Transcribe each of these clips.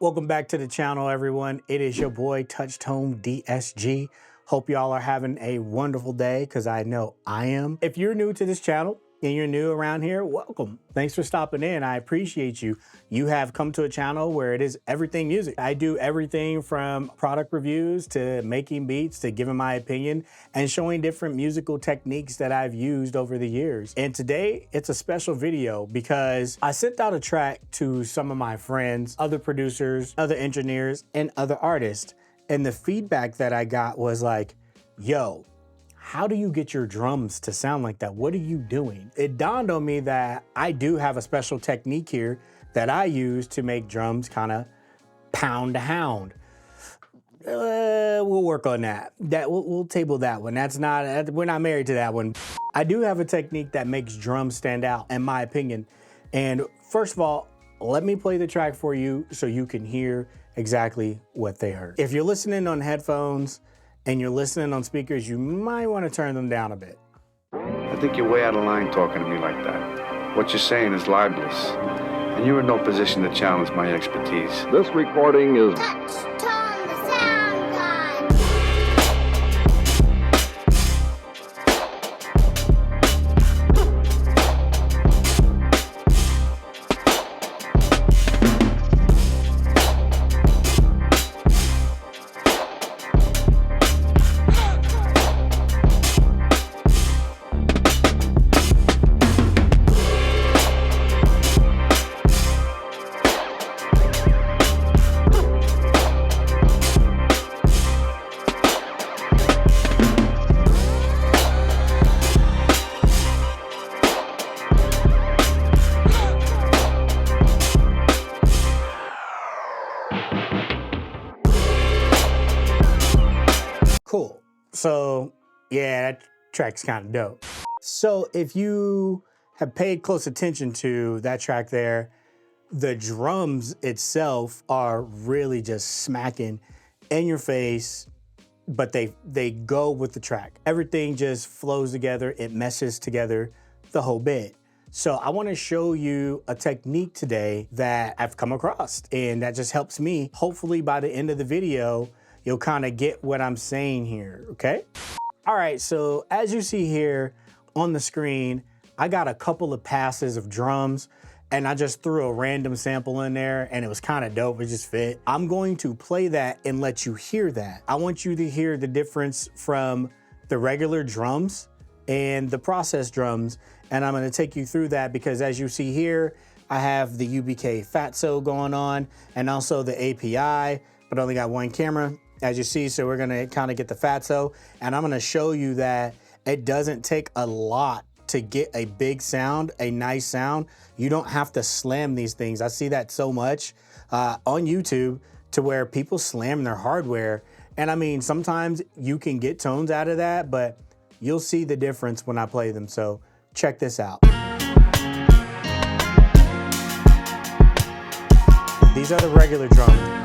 Welcome back to the channel, everyone. It is your boy, TouchTone DSG. Hope y'all are having a wonderful day, because I know I am. If you're new to this channel and you're new around here, welcome. Thanks for stopping in. I appreciate you. You have come to a channel where it is everything music. I do everything from product reviews to making beats to giving my opinion and showing different musical techniques that I've used over the years. And today it's a special video because I sent out a track to some of my friends, other producers, other engineers, and other artists. And the feedback that I got was like, yo, how do you get your drums to sound like that? What are you doing? It dawned on me that I do have a special technique here that I use to make drums kind of pound to hound. We'll work on that. We'll table that one. We're not married to that one. I do have a technique that makes drums stand out, in my opinion. And first of all, let me play the track for you so you can hear exactly what they heard. If you're listening on headphones and you're listening on speakers, you might want to turn them down a bit. I think you're way out of line talking to me like that. What you're saying is libelous, and you're in no position to challenge my expertise. This recording is TouchTone, the sound guy. Cool. So yeah, that track's kind of dope. So if you have paid close attention to that track there, the drums itself are really just smacking in your face, but they go with the track. Everything just flows together, it meshes together the whole bit. So I want to show you a technique today that I've come across, and that just helps me. Hopefully by the end of the video, you'll kind of get what I'm saying here, okay? All right, so as you see here on the screen, I got a couple of passes of drums, and I just threw a random sample in there, and it was kind of dope, it just fit. I'm going to play that and let you hear that. I want you to hear the difference from the regular drums and the processed drums, and I'm gonna take you through that because as you see here, I have the UBK Fatso going on and also the API, but I only got one camera, as you see, so we're gonna kind of get the Fatso, and I'm gonna show you that it doesn't take a lot to get a big sound, a nice sound. You don't have to slam these things. I see that so much on YouTube to where people slam their hardware. And I mean, sometimes you can get tones out of that, but you'll see the difference when I play them. So check this out. These are the regular drums.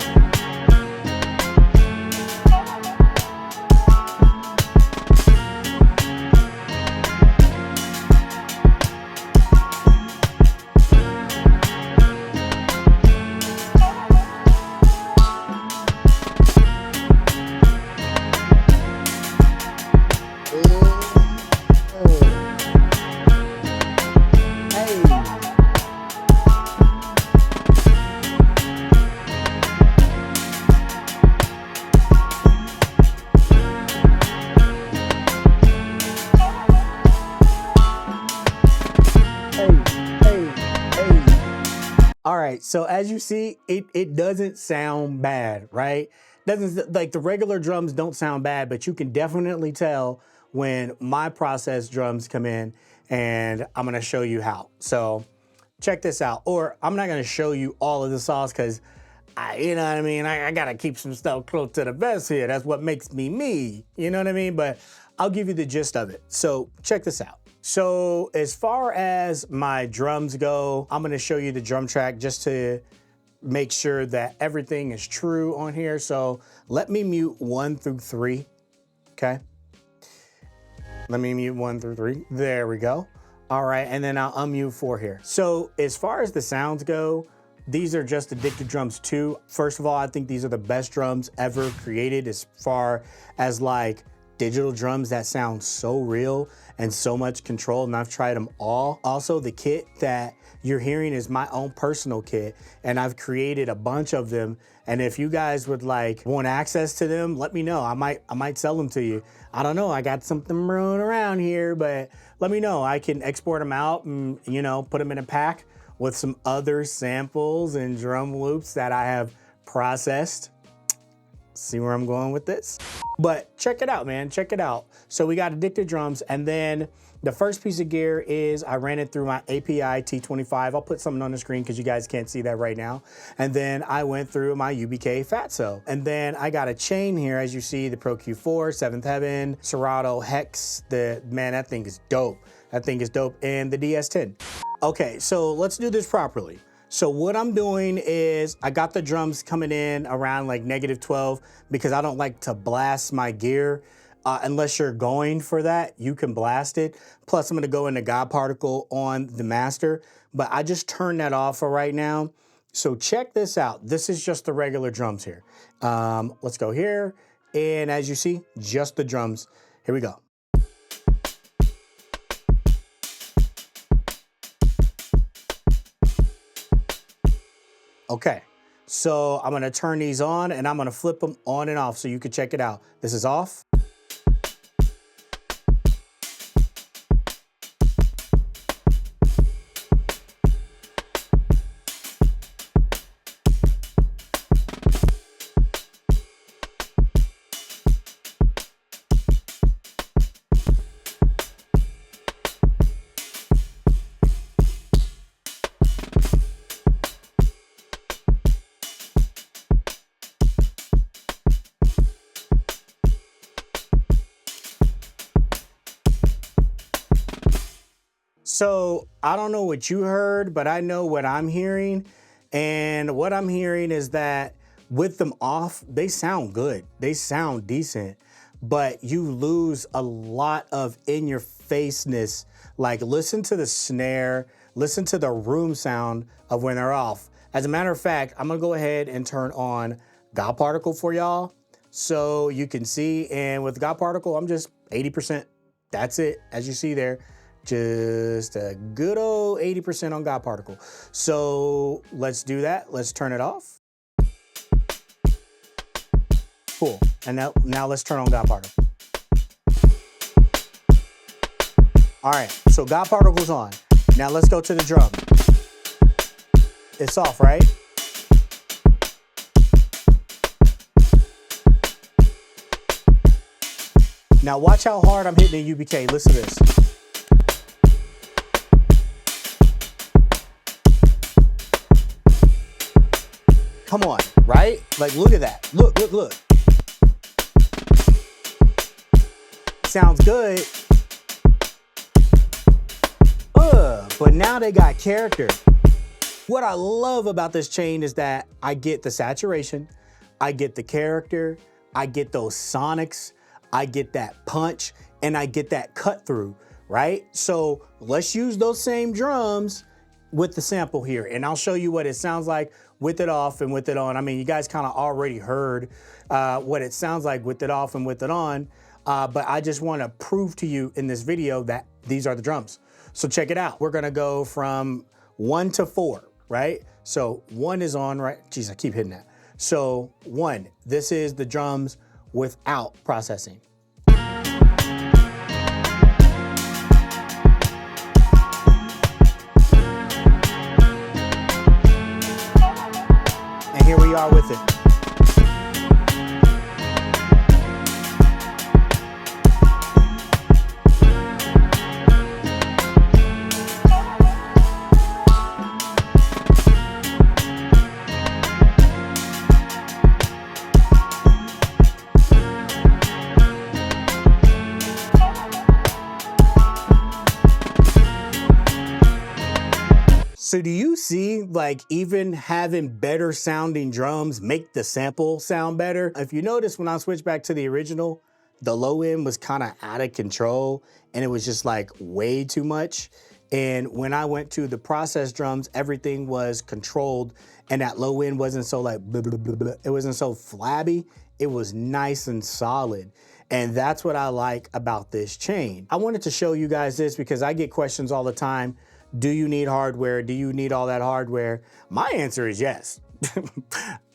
All right, so as you see, it doesn't sound bad, right? Doesn't, like, the regular drums don't sound bad, but you can definitely tell when my processed drums come in, and I'm gonna show you how. So check this out, or I'm not gonna show you all of the sauce because you know what I mean? I gotta keep some stuff close to the vest here. That's what makes me me, you know what I mean? But I'll give you the gist of it. So check this out. So as far as my drums go, I'm gonna show you the drum track just to make sure that everything is true on here. So let me mute 1 through 3, okay? Let me mute 1 through 3. There we go. All right, and then I'll unmute 4 here. So as far as the sounds go, These are just Addicted Drums 2. First of all, I think these are the best drums ever created as far as like digital drums that sound so real and so much control, and I've tried them all. Also, the kit that you're hearing is my own personal kit, and I've created a bunch of them. And if you guys would like want access to them, let me know. I might sell them to you. I don't know, I got something rolling around here, but let me know. I can export them out and, you know, put them in a pack with some other samples and drum loops that I have processed. See where I'm going with this? But check it out, man, check it out. So we got Addicted Drums, and then the first piece of gear is I ran it through my API T25. I'll put something on the screen because you guys can't see that right now. And then I went through my UBK Fatso. And then I got a chain here, as you see, the Pro Q4, Seventh Heaven, Serato Hex. Man, that thing is dope. That thing is dope. And the DS10. Okay, so let's do this properly. So what I'm doing is I got the drums coming in around like -12 because I don't like to blast my gear. Unless you're going for that, you can blast it. Plus I'm gonna go into God Particle on the master, but I just turned that off for right now. So check this out. This is just the regular drums here. Let's go here. And as you see, just the drums. Here we go. Okay, so I'm gonna turn these on and I'm gonna flip them on and off so you can check it out. This is off. So I don't know what you heard, but I know what I'm hearing. And what I'm hearing is that with them off, they sound good. They sound decent, but you lose a lot of in-your-faceness. Like listen to the snare, listen to the room sound of when they're off. As a matter of fact, I'm gonna go ahead and turn on God Particle for y'all so you can see. And with God Particle, I'm just 80%. That's it, as you see there. Just a good old 80% on God Particle. So let's do that. Let's turn it off. Cool. And now let's turn on God Particle. All right, so God Particle's on. Now let's go to the drum. It's off, right? Now watch how hard I'm hitting the UBK. Listen to this. Come on, right? Like, look at that. Look, look, look. Sounds good. But now they got character. What I love about this chain is that I get the saturation, I get the character, I get those sonics, I get that punch, and I get that cut through, right? So let's use those same drums with the sample here, and I'll show you what it sounds like with it off and with it on. I mean, you guys kind of already heard what it sounds like with it off and with it on, but I just want to prove to you in this video that these are the drums. So check it out. We're gonna go from 1 to 4, right? So 1 is on, right? Geez, I keep hitting that. So 1, this is the drums without processing. And here we are with it. So do you see, like, even having better sounding drums make the sample sound better? If you notice, when I switched back to the original, the low end was kind of out of control and it was just like way too much. And when I went to the process drums, everything was controlled, and that low end wasn't so like, blah, blah, blah, blah. It wasn't so flabby. It was nice and solid. And that's what I like about this chain. I wanted to show you guys this because I get questions all the time. Do you need hardware? Do you need all that hardware? My answer is yes.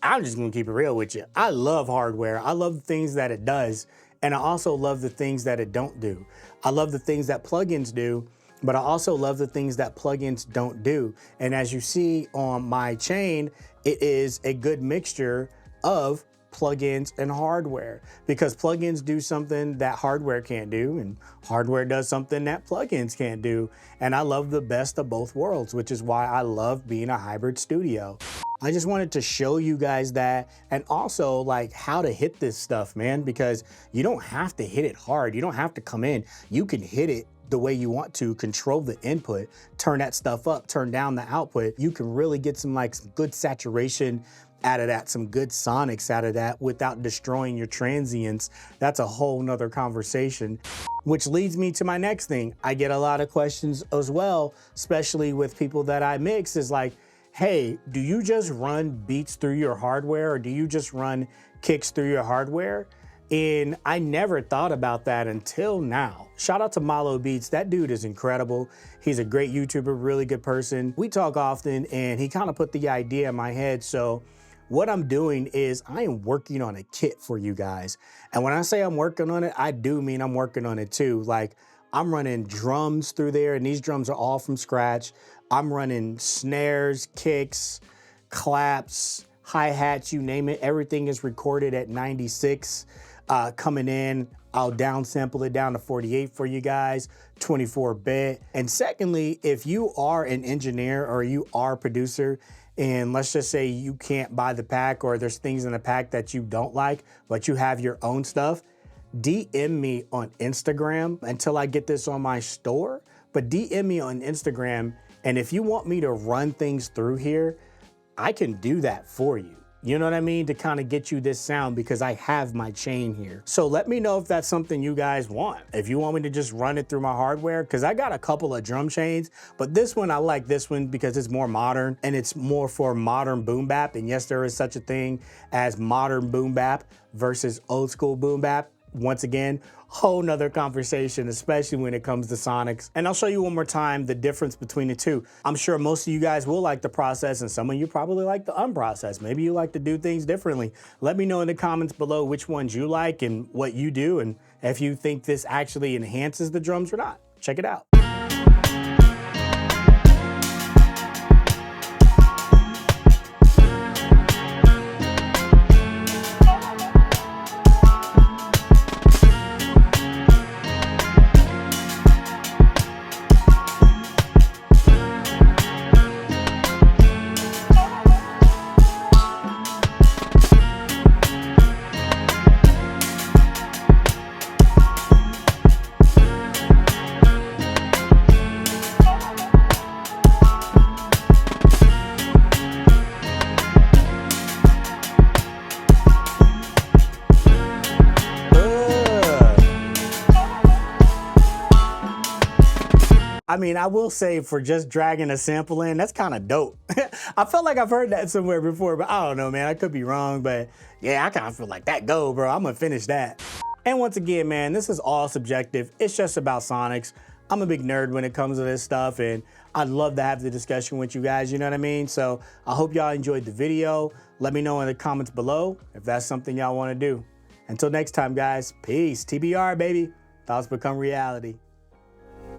I'm just gonna keep it real with you. I love hardware. I love the things that it does. And I also love the things that it don't do. I love the things that plugins do, but I also love the things that plugins don't do. And as you see on my chain, it is a good mixture of plugins and hardware, because plugins do something that hardware can't do, and hardware does something that plugins can't do. And I love the best of both worlds, which is why I love being a hybrid studio. I just wanted to show you guys that, and also like how to hit this stuff, man, because you don't have to hit it hard. You don't have to come in. You can hit it the way you want to, control the input, turn that stuff up, turn down the output. You can really get some good saturation out of that, some good sonics out of that without destroying your transients. That's a whole nother conversation, which leads me to my next thing. I get a lot of questions as well, especially with people that I mix, is like, hey, do you just run beats through your hardware, or do you just run kicks through your hardware? And I never thought about that until now. Shout out to Malo Beats. That dude is incredible. He's a great YouTuber, really good person. We talk often, and he kind of put the idea in my head. So what I'm doing is I am working on a kit for you guys. And when I say I'm working on it, I do mean I'm working on it too. Like, I'm running drums through there, and these drums are all from scratch. I'm running snares, kicks, claps, hi-hats, you name it. Everything is recorded at 96. Coming in, I'll downsample it down to 48 for you guys, 24-bit. And secondly, if you are an engineer or you are a producer, and let's just say you can't buy the pack, or there's things in the pack that you don't like, but you have your own stuff, DM me on Instagram until I get this on my store. But DM me on Instagram, and if you want me to run things through here, I can do that for you. You know what I mean? To kind of get you this sound, because I have my chain here. So let me know if that's something you guys want. If you want me to just run it through my hardware, because I got a couple of drum chains, but this one, I like this one because it's more modern, and it's more for modern boom bap. And yes, there is such a thing as modern boom bap versus old school boom bap. Once again, whole nother conversation, especially when it comes to sonics. And I'll show you one more time the difference between the two. I'm sure most of you guys will like the process, and some of you probably like the unprocessed. Maybe you like to do things differently. Let me know in the comments below which ones you like and what you do, and if you think this actually enhances the drums or not. Check it out. I mean, I will say, for just dragging a sample in, that's kind of dope. I felt like I've heard that somewhere before, but I don't know, man. I could be wrong, but yeah, I kind of feel like that go, bro. I'm gonna finish that. And once again, man, this is all subjective. It's just about sonics. I'm a big nerd when it comes to this stuff, and I'd love to have the discussion with you guys, you know what I mean? So I hope y'all enjoyed the video. Let me know in the comments below if that's something y'all want to do. Until next time, guys, peace. TBR, baby. Thoughts become reality.